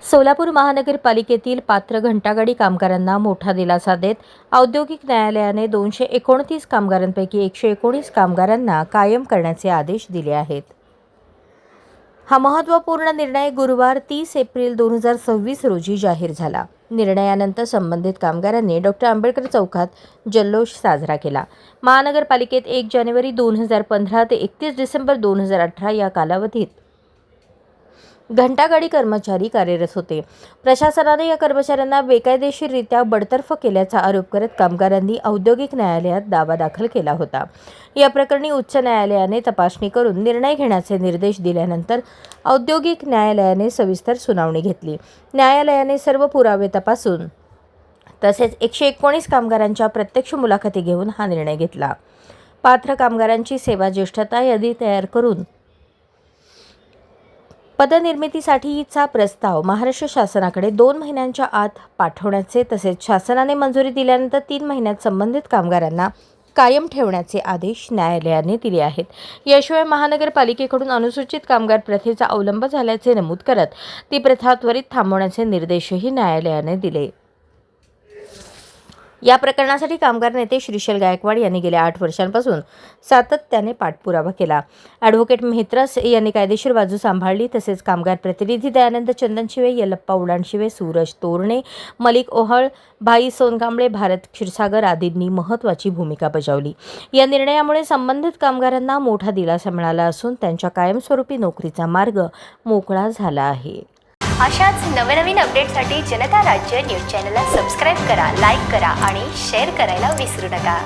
सोलापूर महानगरपालिकेतील पात्र घंटागाडी कामगारांना मोठा दिलासा देत औद्योगिक न्यायालयाने 229 कामगारांपैकी 119 कामगारांना कायम करण्याचे आदेश दिले आहेत। हा महत्त्वपूर्ण निर्णय गुरुवार 30 एप्रिल 2026 रोजी जाहीर झाला। निर्णयानंतर संबंधित कामगारांनी डॉ. आंबेडकर चौकात जल्लोष साजरा केला। महानगरपालिकेत 1 जानेवारी 2015 ते 31 डिसेंबर 2018 या कालावधीत घंटागाडी कर्मचारी कार्यरत होते। प्रशासनाने या कर्मचाऱ्यांना बेकायदेशीररित्या बडतर्फ केल्याचा आरोप करत कामगारांनी औद्योगिक न्यायालयात दावा दाखल केला होता। या प्रकरणी उच्च न्यायालयाने तपासणी करून निर्णय घेण्याचे निर्देश दिल्यानंतर औद्योगिक न्यायालयाने सविस्तर सुनावणी घेतली। न्यायालयाने सर्व पुरावे तपासून तसेच 119 कामगारांच्या प्रत्यक्ष मुलाखती घेऊन हा निर्णय घेतला। पात्र कामगारांची सेवा ज्येष्ठता यादी तयार करून पदनिर्मितीसाठीचा प्रस्ताव महाराष्ट्र शासनाकडे 2 महिन्यांच्या आत पाठवण्याचे तसेच शासनाने मंजुरी दिल्यानंतर 3 महिन्यात संबंधित कामगारांना कायम ठेवण्याचे आदेश न्यायालयाने दिले आहेत। याशिवाय महानगरपालिकेकडून अनुसूचित कामगार प्रथेचा अवलंब झाल्याचे नमूद करत ती प्रथा त्वरित थांबवण्याचे निर्देशही न्यायालयाने दिले। या प्रकरणासाठी कामगार नेते श्रीशैल गायकवाड यांनी गेल्या 8 वर्षांपासून सातत्याने पाठपुरावा केला। ॲडव्होकेट मेहत्रस यांनी कायदेशीर बाजू सांभाळली तसेच कामगार प्रतिनिधी दयानंद चंदनशिवे, यल्लप्पा उडाणशिवे, सूरज तोरणे, मलिक ओहळ, भाई सोनकांबळे, भारत क्षीरसागर आदींनी महत्त्वाची भूमिका बजावली। या निर्णयामुळे संबंधित कामगारांना मोठा दिलासा मिळाला असून त्यांच्या कायमस्वरूपी नोकरीचा मार्ग मोकळा झाला आहे। अशाच नवनवीन अपडेटसाठी जनता राज्य न्यूज चॅनलला सबस्क्राईब करा, लाईक करा आणि शेअर करायला विसरू नका।